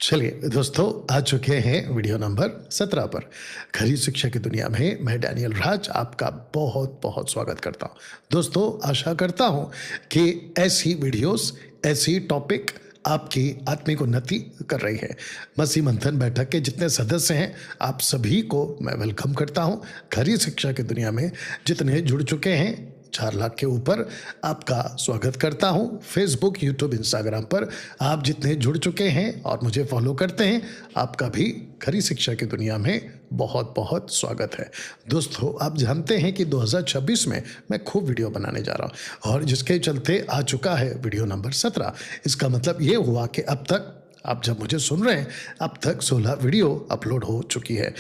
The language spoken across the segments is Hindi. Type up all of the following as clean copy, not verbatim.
चलिए दोस्तों, आ चुके हैं वीडियो नंबर 17 पर। खरी शिक्षा की दुनिया में मैं डैनियल राज आपका बहुत बहुत स्वागत करता हूं। दोस्तों, आशा करता हूं कि ऐसी वीडियोस, ऐसी टॉपिक आपकी आत्मिक उन्नति कर रही है। मसीह मंथन बैठक के जितने सदस्य हैं, आप सभी को मैं वेलकम करता हूं। खरी शिक्षा की दुनिया में जितने जुड़ चुके हैं, 4 लाख के ऊपर, आपका स्वागत करता हूं। फेसबुक, यूट्यूब, इंस्टाग्राम पर आप जितने जुड़ चुके हैं और मुझे फॉलो करते हैं, आपका भी खरी शिक्षा की दुनिया में बहुत बहुत स्वागत है। दोस्तों, आप जानते हैं कि 2026 में मैं खूब वीडियो बनाने जा रहा हूं और जिसके चलते आ चुका है वीडियो नंबर 17। इसका मतलब ये हुआ कि अब तक आप जब मुझे सुन रहे हैं, अब तक 16 वीडियो अपलोड हो चुकी है।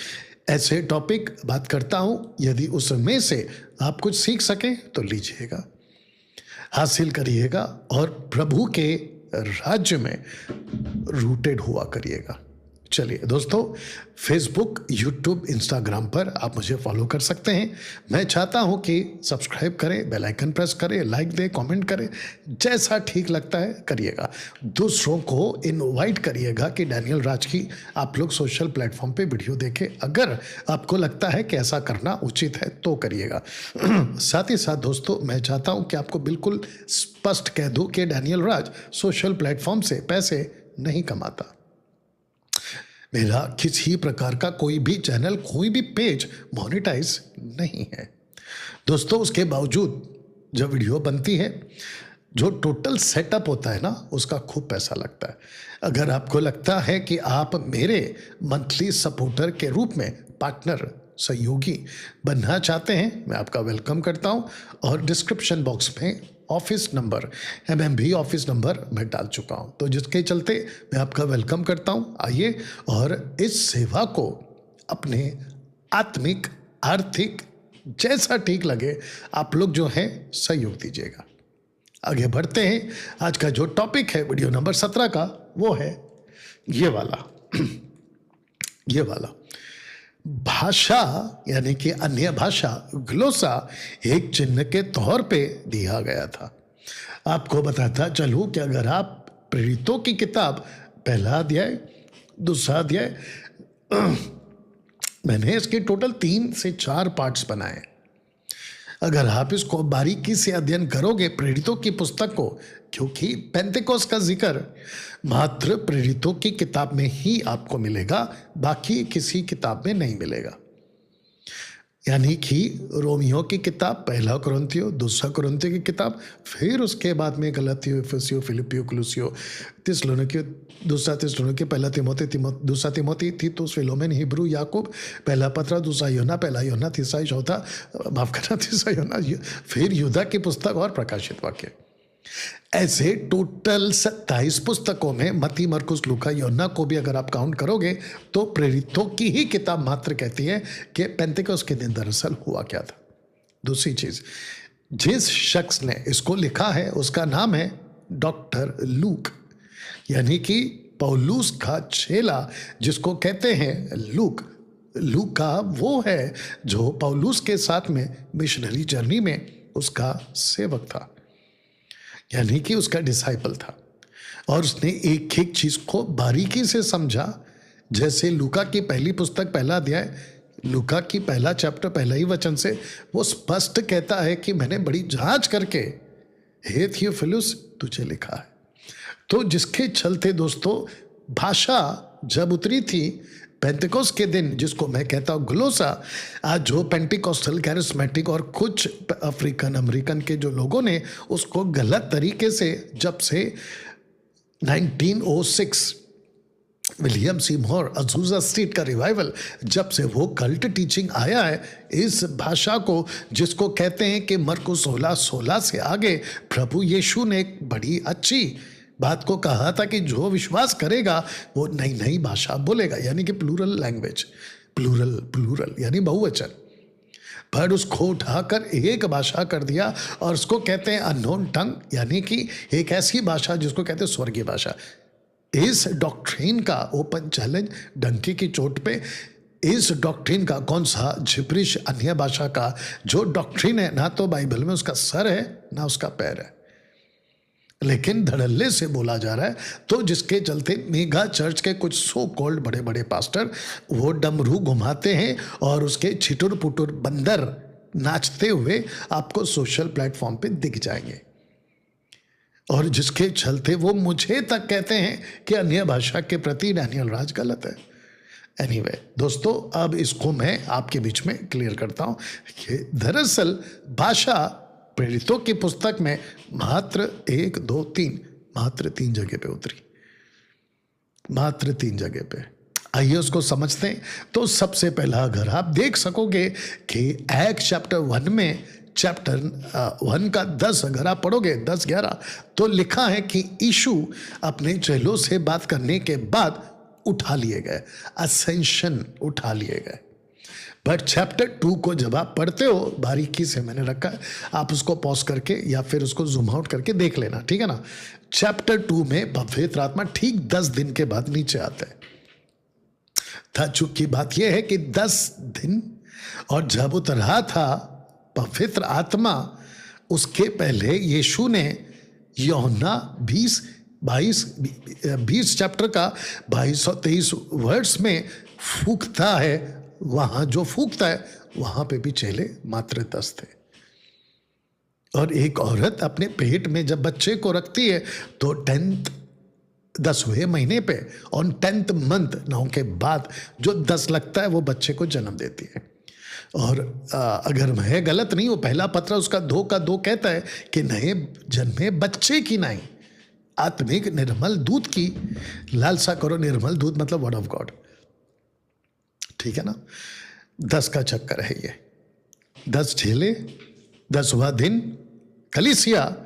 ऐसे टॉपिक बात करता हूं, यदि उसमें से आप कुछ सीख सकें तो लीजिएगा, हासिल करिएगा और प्रभु के राज्य में रूटेड हुआ करिएगा। चलिए दोस्तों, फेसबुक, यूट्यूब, इंस्टाग्राम पर आप मुझे फॉलो कर सकते हैं। मैं चाहता हूं कि सब्सक्राइब करें, बेल आइकन प्रेस करें, लाइक दें, कमेंट करें, जैसा ठीक लगता है करिएगा। दूसरों को इनवाइट करिएगा कि डैनियल राज की आप लोग सोशल प्लेटफॉर्म पे वीडियो देखें। अगर आपको लगता है कि ऐसा करना उचित है तो करिएगा। साथ ही साथ दोस्तों, मैं चाहता हूं कि आपको बिल्कुल स्पष्ट कह दूं कि डैनियल राज सोशल प्लेटफॉर्म से पैसे नहीं कमाता। मेरा किसी प्रकार का कोई भी चैनल, कोई भी पेज मोनेटाइज नहीं है। दोस्तों, उसके बावजूद जब वीडियो बनती है, जो टोटल सेटअप होता है ना, उसका खूब पैसा लगता है। अगर आपको लगता है कि आप मेरे मंथली सपोर्टर के रूप में पार्टनर, सहयोगी बनना चाहते हैं, मैं आपका वेलकम करता हूं और डिस्क्रिप्शन बॉक्स में office number, MMB office number मैं डाल चुका हूं, तो जिसके चलते मैं आपका वेलकम करता हूं। आइए और इस सेवा को अपने आत्मिक, आर्थिक, जैसा ठीक लगे आप लोग जो है सहयोग दीजिएगा। आगे बढ़ते हैं। आज का जो टॉपिक है वीडियो नंबर 17 का, वो है ये वाला ये वाला भाषा, यानी कि अन्य भाषा, ग्लोसा एक चिन्ह के तौर पे दिया गया था। आपको बताता चलूं कि अगर आप प्रेरितों की किताब, पहला अध्याय, दूसरा अध्याय, मैंने इसके टोटल 3 से 4 पार्ट्स बनाए। अगर आप इसको बारीकी से अध्ययन करोगे, प्रेरितों की पुस्तक को, क्योंकि पेंतेकोस्त का जिक्र मात्र प्रेरितों की किताब में ही आपको मिलेगा, बाकी किसी किताब में नहीं मिलेगा। यानी कि रोमियो की किताब, पहला कुरिन्थियों, दूसरा कुरिन्थियों की किताब, फिर उसके बाद में गलातियों, इफिसियों, फिलिपियों, कुलुसियों, थिस्सलुनीकियों, दूसरा थिस्सलुनीकी, पहला तिमोथी, दूसरा तिमोथी, तीतुस, फिलोमेन, हिब्रू, याकूब, पहला पत्र, दूसरा यूहन्ना, पहला यूहन्ना, तीसरा चौथा, माफ करना, तीसरा यूहन्ना, फिर यूदा की पुस्तक और प्रकाशित वाक्य। ऐसे टोटल 27 पुस्तकों में मत्ती, मरकुस, लूका, यूहन्ना को भी अगर आप काउंट करोगे तो प्रेरितों की ही किताब मात्र कहती है कि पेंतेकोस्त के दिन दरअसल हुआ क्या था। दूसरी चीज, जिस शख्स ने इसको लिखा है उसका नाम है डॉक्टर लूक, यानी कि पौलुस का चेला, जिसको कहते हैं लूक। लूका वो है जो पौलुस के साथ में मिशनरी जर्नी में उसका सेवक था, यानी कि उसका डिसाइपल था, और उसने एक एक चीज को बारीकी से समझा। जैसे लूका की पहली पुस्तक, पहला अध्याय, लूका की पहला चैप्टर, पहला ही वचन से वो स्पष्ट कहता है कि मैंने बड़ी जांच करके हे थियोफिलुस तुझे लिखा है। तो जिसके चलते दोस्तों, भाषा जब उतरी थी पेंतेकोस्त के दिन, जिसको मैं कहता हूँ ग्लोसा, आज जो पेंटिकोस्टल, कैरिस्मेटिक और कुछ अफ्रीकन अमेरिकन के जो लोगों ने उसको गलत तरीके से, जब से 1906 विलियम सीमोर, अजूजा स्ट्रीट का रिवाइवल, जब से वो कल्ट टीचिंग आया है, इस भाषा को, जिसको कहते हैं कि मरकुस 16:16 से आगे प्रभु यीशु ने एक बड़ी अच्छी बात को कहा था कि जो विश्वास करेगा वो नई नई भाषा बोलेगा, यानी कि प्लूरल लैंग्वेज, प्लूरल यानी बहुवचन, पर उसको उठाकर एक भाषा कर दिया और उसको कहते हैं अननोन टंग, यानी कि एक ऐसी भाषा जिसको कहते हैं स्वर्गीय भाषा। इस डॉक्ट्रिन का ओपन चैलेंज डंकी की चोट पे, इस डॉक्ट्रिन का, कौन सा जिब्रिश अन्य भाषा का जो डॉक्ट्रिन है, ना तो बाइबल में उसका सर है ना उसका पैर है। लेकिन धड़ल्ले से बोला जा रहा है, तो जिसके चलते मेगा चर्च के कुछ सो कॉल्ड बड़े बड़े पास्टर वो डमरू घुमाते हैं और उसके छिटुर पुटुर बंदर नाचते हुए आपको सोशल प्लेटफॉर्म पे दिख जाएंगे, और जिसके चलते वो मुझे तक कहते हैं कि अन्य भाषा के प्रति डैनियल राज गलत है। एनीवे दोस्तों, अब इसको मैं आपके बीच में क्लियर करता हूं कि दरअसल भाषा प्रेरितों की पुस्तक में मात्र 1 2 3 मात्र 3 जगह पे उतरी, मात्र 3 जगह पे। आइए उसको समझते हैं। तो सबसे पहला, अगर आप देख सकोगे कि एक्ट चैप्टर 1 में चैप्टर 1 का 10 अगर आप पढ़ोगे 10-11, तो लिखा है कि यीशु अपने चेलों से बात करने के बाद उठा लिए गए, असेंशन उठा लिए गए। बट चैप्टर 2 को जब आप पढ़ते हो, बारीकी से मैंने रखा है, आप उसको पॉज करके या फिर उसको जूम आउट करके देख लेना, ठीक है ना। चैप्टर 2 में पवित्र आत्मा ठीक 10 दिन के बाद नीचे आता है। ताज्जुब की बात यह है कि 10 दिन, और जब उतरा था पवित्र आत्मा, उसके पहले यीशु ने यूहन्ना 20 चैप्टर का 22 और 23 वर्ड्स में फूंकता है। वहां जो फूंकता है वहां पे भी चेले मात्र 10 थे। और एक औरत अपने पेट में जब बच्चे को रखती है तो 10वें महीने पे ऑन 10th मंथ 9 के बाद जो 10 लगता है वो बच्चे को जन्म देती है। और अगर मैं गलत नहीं हूं, पहला पत्र उसका 2 का 2 कहता है कि नए जन्मे बच्चे की नहीं, आत्मिक निर्मल दूध की लालसा करो। निर्मल दूध मतलब वर्ड ऑफ गॉड, ठीक है ना। 10 का चक्कर है ये। 10 चेले, 10वां दिन कलीसिया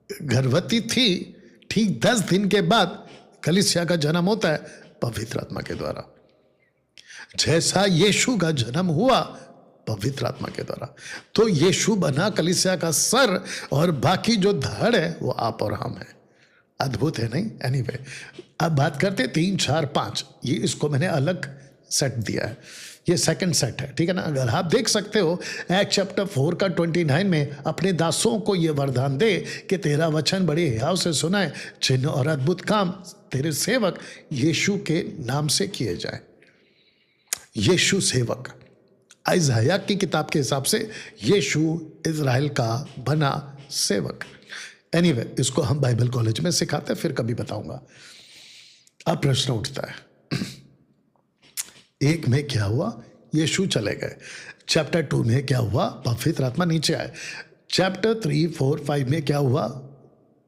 गर्भवती थी। ठीक 10 दिन के बाद कलीसिया का जन्म होता है पवित्र आत्मा के द्वारा। जैसा यीशु का जन्म हुआ पवित्र आत्मा के द्वारा, तो यीशु बना कलीसिया का सर, और बाकी जो धड़ है वो आप और हम है। अद्भुत है नहीं। एनीवे, अब बात करते 3 4 5। ये इसको मैंने अलग सेट दिया है, ये सेकंड सेट है, ठीक है ना। अगर आप देख सकते हो एक्ट चैप्टर 4 का 29 में, अपने दासों को ये वरदान दे कि तेरा वचन बड़े हियाव से सुनाए, चिन्ह और अद्भुत काम तेरे सेवक यीशु के नाम से किए जाए। यीशु सेवक, इज़ाया की किताब के हिसाब से यीशु इज़राइल का बना सेवक। एनीवे, इसको हम बाइबल कॉलेज में सिखाते हैं, फिर कभी बताऊंगा। अब प्रश्न उठता है, 1 में क्या हुआ? यीशु चले गए। चैप्टर 2 में क्या हुआ? पवित्र आत्मा नीचे आए। चैप्टर 3 4 5 में क्या हुआ?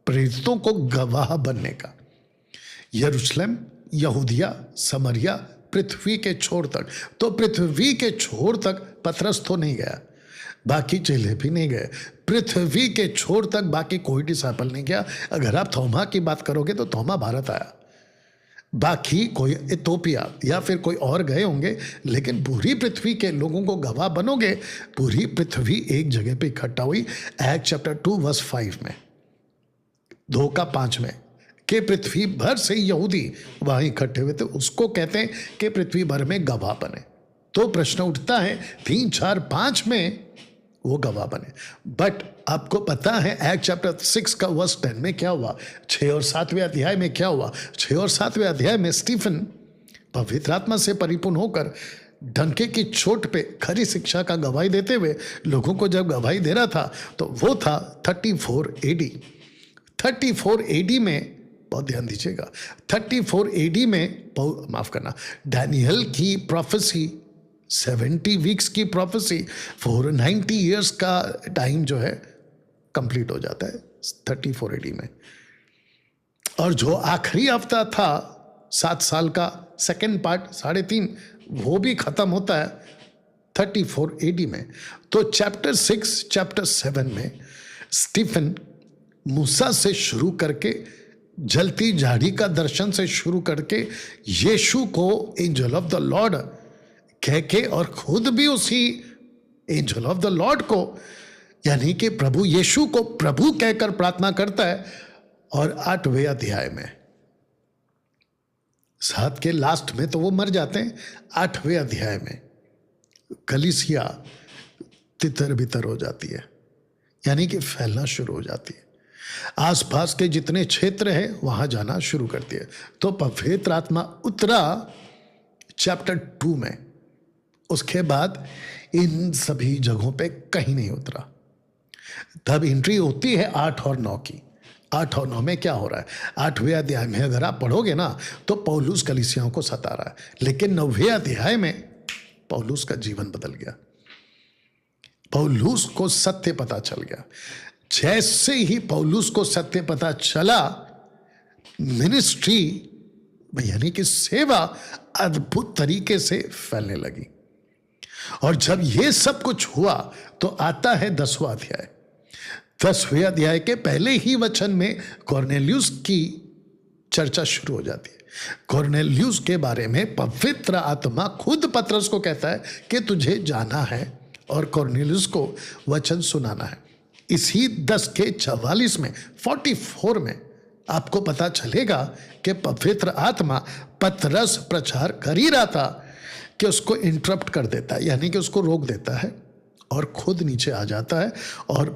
प्रेरितों को गवाह बनने का। यरूशलेम, यहूदिया, समरिया, पृथ्वी के छोर तक। तो पृथ्वी के छोर तक पतरस तो नहीं गया, बाकी चेले भी नहीं गए। पृथ्वी के छोर तक बाकी कोई डिसाइपल नहीं गया। अगर आप थोमा की बात करोगे तो थोमा भारत आया, बाकी कोई इथोपिया या फिर कोई और गए होंगे, लेकिन पूरी पृथ्वी के लोगों को गवाह बनोगे। पूरी पृथ्वी एक जगह पे इकट्ठा हुई। एक्ट चैप्टर 2 वर्स 5 में, 2 का 5 में, कि पृथ्वी भर से यहूदी वहां इकट्ठे हुए थे, उसको कहते हैं कि पृथ्वी भर में गवाह बने। तो प्रश्न उठता है 3 4 5 में वो गवाह बने। बट आपको पता है एक्ट चैप्टर 6 का वर्स 10 में क्या हुआ? 6 और 7वें अध्याय में क्या हुआ? 6 और 7वें अध्याय में स्टीफन पवित्र आत्मा से परिपूर्ण होकर डंके की चोट पे खरी शिक्षा का गवाही देते हुए लोगों को जब गवाही दे रहा था, तो वो था 34 AD। 34 AD में, बहुत ध्यान दीजिएगा, 34 AD में, माफ करना, डैनियल की प्रोफेसी 70 वीक्स की प्रोफेसी 490 ईयर्स का टाइम जो है कंप्लीट हो जाता है 34 AD में। और जो आखिरी हफ्ता था 7 साल का, सेकेंड पार्ट 3.5, वो भी खत्म होता है 34 AD में। तो चैप्टर 6 चैप्टर 7 में स्टीफन मूसा से शुरू करके, जलती झाड़ी का दर्शन से शुरू करके, यीशु को एंजल ऑफ द लॉर्ड कह के, और खुद भी उसी एंजल ऑफ द लॉर्ड को, यानी कि प्रभु यीशु को प्रभु कहकर प्रार्थना करता है। और 8वें अध्याय में, 7 के लास्ट में तो वो मर जाते हैं, 8वें अध्याय में कलीसिया तितर बितर हो जाती है, यानी कि फैलना शुरू हो जाती है। आसपास के जितने क्षेत्र हैं वहां जाना शुरू कर दिए। तो पवित्र आत्मा उतरा चैप्टर 2 में, उसके बाद इन सभी जगहों पे कहीं नहीं उतरा। तब एंट्री होती है 8 और 9 की। 8 और 9 में क्या हो रहा है? 8वें अध्याय में अगर आप पढ़ोगे ना तो पौलुस कलीसियाओं को सता रहा है, लेकिन 9वें अध्याय में पौलुस का जीवन बदल गया। पौलुस को सत्य पता चल गया। जैसे ही पौलुस को सत्य पता चला, मिनिस्ट्री यानी कि सेवा अद्भुत तरीके से फैलने लगी। और जब ये सब कुछ हुआ तो आता है 10वां अध्याय। 10वें अध्याय के पहले ही वचन में कॉर्नेलियुस की चर्चा शुरू हो जाती है। कॉर्नेलियुस के बारे में पवित्र आत्मा खुद पतरस को कहता है कि तुझे जाना है और कॉर्नेलियुस को वचन सुनाना है। इसी 10 के 44 में 44 में आपको पता चलेगा कि पवित्र आत्मा पतरस प्रचार कर ही रहा था कि उसको इंटरप्ट कर देता है, यानी कि उसको रोक देता है और खुद नीचे आ जाता है और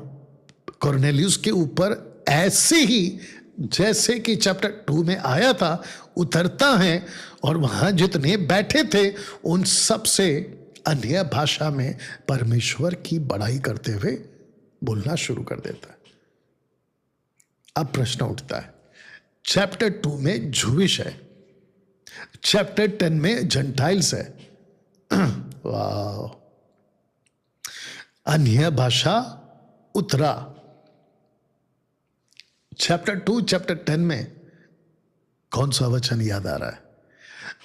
कॉर्नेलियुस के ऊपर ऐसे ही जैसे कि चैप्टर 2 में आया था उतरता है और वहां जितने बैठे थे उन सब से अन्य भाषा में परमेश्वर की बड़ाई करते हुए बोलना शुरू कर देता है। अब प्रश्न उठता है, चैप्टर 2 में जूविश है, चैप्टर 10 में जेंटाइल्स है। वाह, अन्य भाषा उतरा। चैप्टर 2 चैप्टर 10 में कौन सा वचन याद आ रहा है?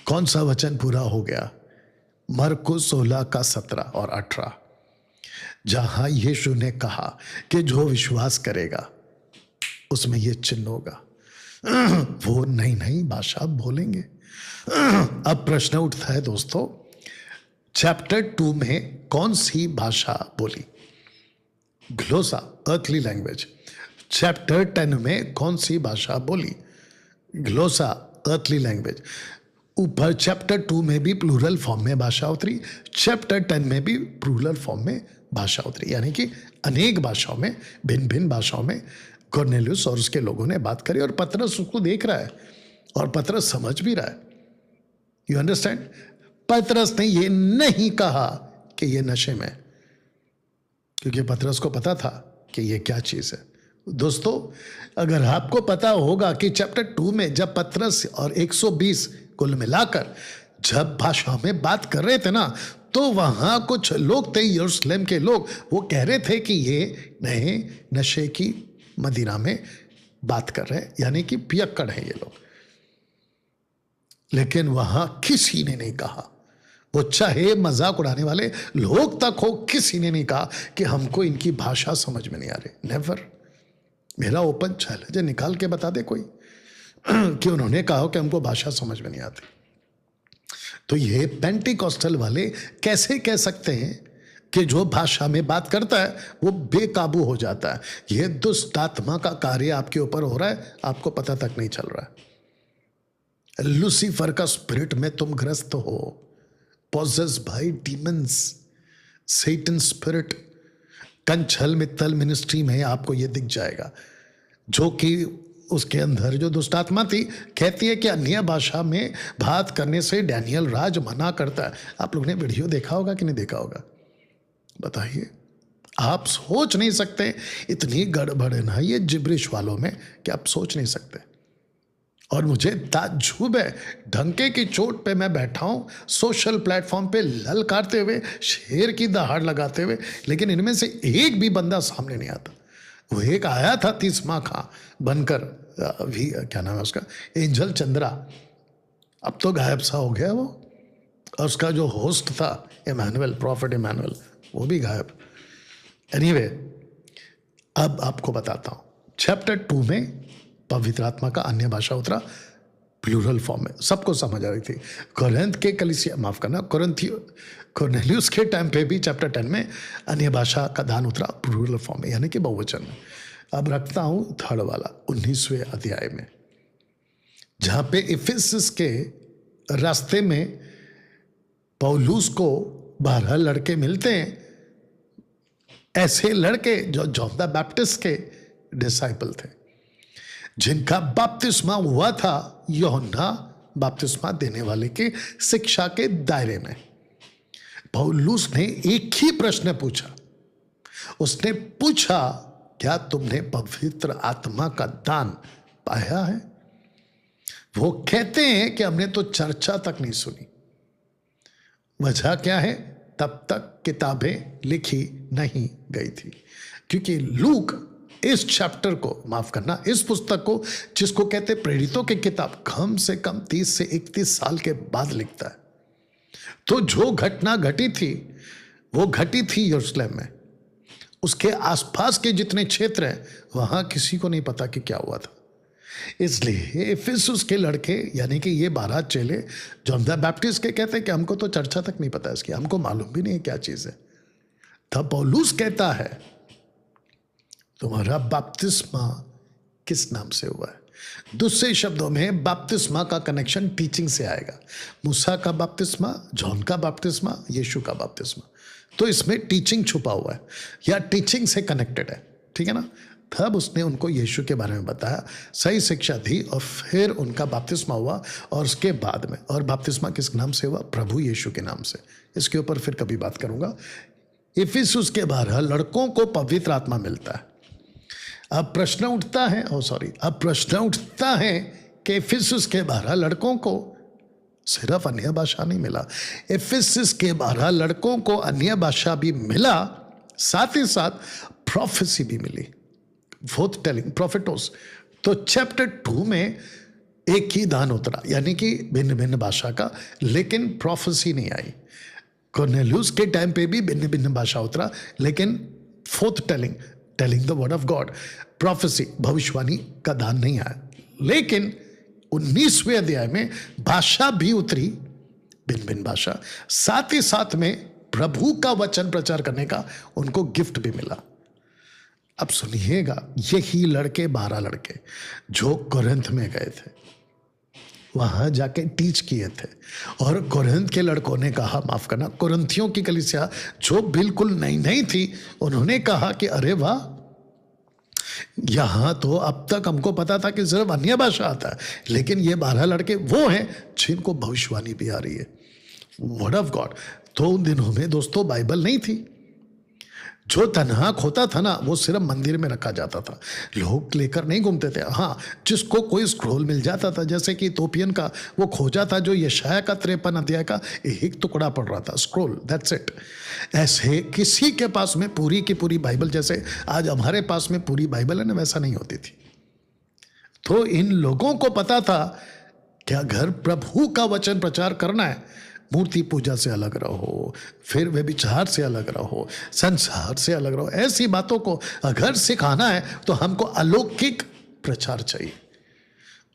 कौन सा वचन पूरा हो गया? मरकुस 16 का 17 और 18, जहां यीशु ने कहा कि जो विश्वास करेगा उसमें यह चिन्ह होगा, वो नई नई भाषा बोलेंगे। अब प्रश्न उठता है दोस्तों, चैप्टर 2 में कौन सी भाषा बोली? ग्लोसा, अर्थली लैंग्वेज। चैप्टर 10 में कौन सी भाषा बोली? ग्लोसा, अर्थली लैंग्वेज। ऊपर चैप्टर 2 में भी प्लूरल फॉर्म में भाषा उतरी, चैप्टर 10 में भी प्लूरल फॉर्म में भाषा उतरी, यानी कि अनेक भाषाओं में, भिन्न भिन्न भाषाओं में कॉर्नेलियुस और उसके लोगों ने बात करी और पतरस उसको देख रहा है और पतरस समझ भी रहा है। You understand? पतरस ने ये नहीं कहा कि ये नशे में, क्योंकि पतरस को पता था कि ये क्या चीज है। दोस्तों, अगर आपको पता होगा कि चैप्टर 2 में जब पतरस और 120 कुल मिलाकर जब भाषा में बात कर रहे थे ना, तो वहां कुछ लोग थे, यरूशलेम के लोग, वो कह रहे थे कि ये नए नशे की मदिरा में बात कर रहे हैं, यानी कि पियक्कड़ है ये लोग। लेकिन वहां किसी ने नहीं कहा, वो चाहे मजाक उड़ाने वाले लोग तक हो, किसी ने नहीं कहा कि हमको इनकी भाषा समझ में नहीं आ रही। नेवर। मेरा ओपन चैलेंज है, निकाल के बता दे कोई कि उन्होंने कहा कि हमको भाषा समझ में नहीं आती। तो ये पेंटिकॉस्टल वाले कैसे कह सकते हैं कि जो भाषा में बात करता है वो बेकाबू हो जाता है? ये दुष्ट आत्मा का कार्य आपके ऊपर हो रहा है, आपको पता तक नहीं चल रहा है। लूसीफर का स्पिरिट में तुम ग्रस्त हो, possessed by demons, Satan spirit. Kanchal Mittal ministry में आपको ये दिख जाएगा, जो कि उसके अंदर जो दुष्ट आत्मा थी कहती है कि अन्य भाषा में बात करने से डैनियल राज मना करता है। आप लोगों ने वीडियो देखा होगा कि नहीं देखा होगा? बताइए। आप सोच नहीं सकते, इतनी गड़बड़ है ना ये जिब्रिश वालों में कि आप सोच नहीं सकते। और मुझे ताज्जुब है, ढंके की चोट पे मैं बैठा हूं सोशल प्लेटफॉर्म पे ललकारते हुए, शेर की दहाड़ लगाते हुए, लेकिन इनमें से एक भी बंदा सामने नहीं आता। वो एक आया था 30 माह का बनकर, अभी क्या नाम है उसका, एंजल चंद्रा, अब तो गायब सा हो गया वो। और उसका जो होस्ट था इमैनुअल, प्रॉफिट इमैनुअल, वो भी गायब। एनीवे, अब आपको बताता हूं, चैप्टर 2 में पवित्र आत्मा का अन्य भाषा उतरा प्लूरल फॉर्म में, सबको समझ आ रही थी। कोरिन्थ के कलीसिया, माफ करना, कॉर्नेलियुस के टाइम पे भी चैप्टर 10 में अन्य भाषा का दान उतरा प्लूरल फॉर्म में, यानी कि बहुवचन में। अब रखता हूं थर्ड वाला 19वें अध्याय में, जहां पे इफिसस के रास्ते में पौलुस को 12 लड़के मिलते हैं, ऐसे लड़के जो जॉन द बैप्टिस्ट के डिसाइपल थे। जिनका बपतिस्मा हुआ था यूहन्ना बपतिस्मा देने वाले के शिक्षा के दायरे में। पौलुस ने एक ही प्रश्न पूछा। उसने पूछा, क्या तुमने पवित्र आत्मा का दान पाया है? वो कहते हैं कि हमने तो चर्चा तक नहीं सुनी। वजह क्या है? तब तक किताबें लिखी नहीं गई थी, क्योंकि लूक इस चैप्टर को, माफ करना, इस पुस्तक को, जिसको कहते प्रेरितों की किताब, कम से कम 30 से 31 साल के बाद लिखता है। तो जो घटना घटी थी वो घटी थी यरूशलेम में। उसके आसपास के जितने क्षेत्र हैं वहां किसी को नहीं पता कि क्या हुआ था। इसलिए इफिसुस के लड़के, यानी कि ये 12 चेले जॉन द बैप्टिस्ट के, कहते हैं कि हमको तो चर्चा तक नहीं पता इसकी, हमको मालूम भी नहीं है क्या चीज है। तब पौलुस कहता है, तुम्हारा बपतिस्मा किस नाम से हुआ है? दूसरे शब्दों में बपतिस्मा का कनेक्शन टीचिंग से आएगा। मूसा का बपतिस्मा, जॉन का बपतिस्मा, यीशु का बपतिस्मा। तो इसमें टीचिंग छुपा हुआ है या टीचिंग से कनेक्टेड है, ठीक है ना। तब उसने उनको यीशु के बारे में बताया, सही शिक्षा दी, और फिर उनका बपतिस्मा हुआ। और उसके बाद में, और बपतिस्मा किस नाम से हुआ? प्रभु यीशु के नाम से। इसके ऊपर फिर कभी बात करूंगा। इफिसुस के 12 लड़कों को पवित्र आत्मा मिलता है। अब प्रश्न उठता है कि इफिसुस के 12 लड़कों को सिर्फ अन्य भाषा नहीं मिला, इफिसुस के 12 लड़कों को अन्य भाषा भी मिला, साथ ही साथ प्रोफेसी भी मिली, फोर्थ टेलिंग, प्रोफेटोस। तो चैप्टर 2 में एक ही दान उतरा, यानी कि भिन्न भिन्न भाषा का, लेकिन प्रोफेसी नहीं आई। कॉर्नेलियस के टाइम पे भी भिन्न भिन्न भाषा उतरा, लेकिन fourth telling the word of God, prophecy, भविष्यवाणी का दान नहीं आया। लेकिन 19वें अध्याय में भाषा भी उतरी, भिन्न भिन्न भाषा, साथ ही साथ में प्रभु का वचन प्रचार करने का उनको गिफ्ट भी मिला। अब सुनिएगा, यही लड़के 12 लड़के जो कोरिन्थ में गए थे, वहां जाके टीच किए थे, और कोरिन्थ के लड़कों ने कहा, माफ करना, कोरिन्थियों की कलीसिया जो बिल्कुल नई थी, उन्होंने कहा कि अरे वाह, यहां तो अब तक हमको पता था कि सिर्फ अन्य भाषा आता है, लेकिन ये 12 लड़के वो हैं जिनको भविष्यवाणी भी आ रही है, वर्ड ऑफ गॉड। तो उन दिनों में दोस्तों बाइबल नहीं थी। जो तन्हाक होता था ना, वो सिर्फ मंदिर में रखा जाता था, लोग लेकर नहीं घूमते थे। हाँ, जिसको कोई स्क्रोल मिल जाता था, जैसे कि इथोपियन का वो खोजा था, जो यशाया का 53 अध्याय का एक टुकड़ा पड़ रहा था, स्क्रोल, दैट्स इट। ऐसे किसी के पास में पूरी की पूरी बाइबल, जैसे आज हमारे पास में पूरी बाइबल है ना, वैसा नहीं होती थी। तो इन लोगों को पता था कि अगर प्रभु का वचन प्रचार करना है, मूर्ति पूजा से अलग रहो, फिर व्यभिचार से अलग रहो, संसार से अलग रहो, ऐसी बातों को अगर सिखाना है तो हमको अलौकिक प्रचार चाहिए।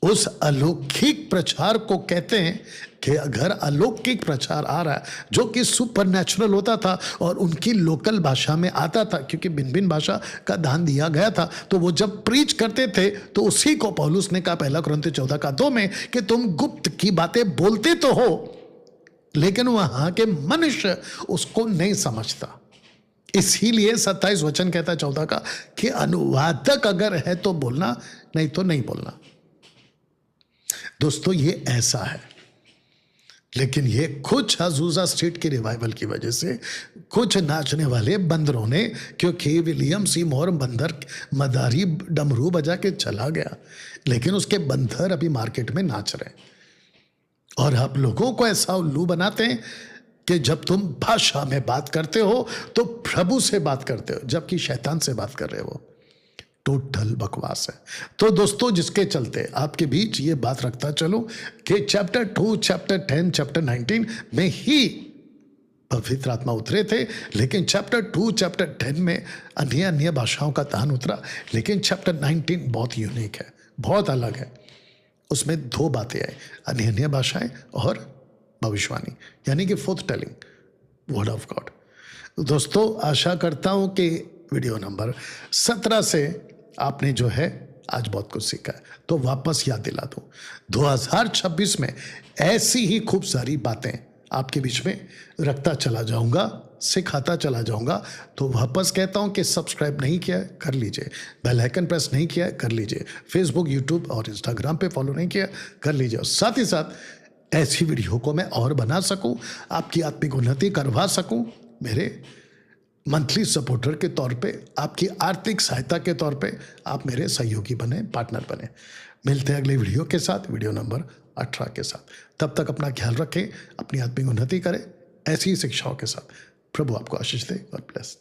उस अलौकिक प्रचार को कहते हैं कि अगर अलौकिक प्रचार आ रहा है जो कि सुपरनैचुरल होता था और उनकी लोकल भाषा में आता था, क्योंकि भिन्न भिन्न भाषा का दान दिया गया था, तो वो जब प्रीच करते थे तो उसी को पौलुस ने कहा 1 कुरिन्थियों 14:2 में कि तुम गुप्त की बातें बोलते तो हो, लेकिन वहां के मनुष्य उसको नहीं समझता। इसीलिए 27 वचन कहता है 14 का कि अनुवादक अगर है तो बोलना, नहीं तो नहीं बोलना। दोस्तों ये ऐसा है, लेकिन ये कुछ अजूजा स्ट्रीट की रिवाइवल की वजह से कुछ नाचने वाले बंदरों ने, क्योंकि विलियम सी मोर बंदर मदारी डमरू बजा के चला गया, लेकिन उसके बंदर अभी मार्केट में नाच रहे हैं। और आप लोगों को ऐसा उल्लू बनाते हैं कि जब तुम भाषा में बात करते हो तो प्रभु से बात करते हो, जबकि शैतान से बात कर रहे हो। टोटल बकवास है। तो दोस्तों, जिसके चलते आपके बीच ये बात रखता चलो कि चैप्टर 2, चैप्टर 10, चैप्टर 19 में ही पवित्र आत्मा उतरे थे, लेकिन चैप्टर 2, चैप्टर 10 में अन्य भाषाओं का दान उतरा। लेकिन चैप्टर 19 बहुत यूनिक है, बहुत अलग है। उसमें 2 बातें आई, अन्य भाषाएं और भविष्यवाणी, यानी कि fourth telling, word of God. दोस्तों, आशा करता हूं कि वीडियो नंबर 17 से आपने जो है आज बहुत कुछ सीखा है। तो वापस याद दिला दूं, 2026 में ऐसी ही खूब सारी बातें आपके बीच में रखता चला जाऊंगा, सिखाता चला जाऊंगा। तो वापस कहता हूं कि सब्सक्राइब नहीं किया है, कर लीजिए। बेल आइकन प्रेस नहीं किया है, कर लीजिए। फेसबुक, यूट्यूब और इंस्टाग्राम पे फॉलो नहीं किया, कर लीजिए। और साथ ही साथ ऐसी वीडियो को मैं और बना सकूं, आपकी आत्मिक उन्नति करवा सकूं, मेरे मंथली सपोर्टर के तौर पे, आपकी आर्थिक सहायता के तौर पे आप मेरे सहयोगी बने, पार्टनर बने। मिलते हैं अगले वीडियो के साथ, वीडियो नंबर 18 के साथ। तब तक अपना ख्याल रखें, अपनी आत्मिक उन्नति करें ऐसी शिक्षाओं के साथ। प्रभु आपको आशीष दे और ब्लेस।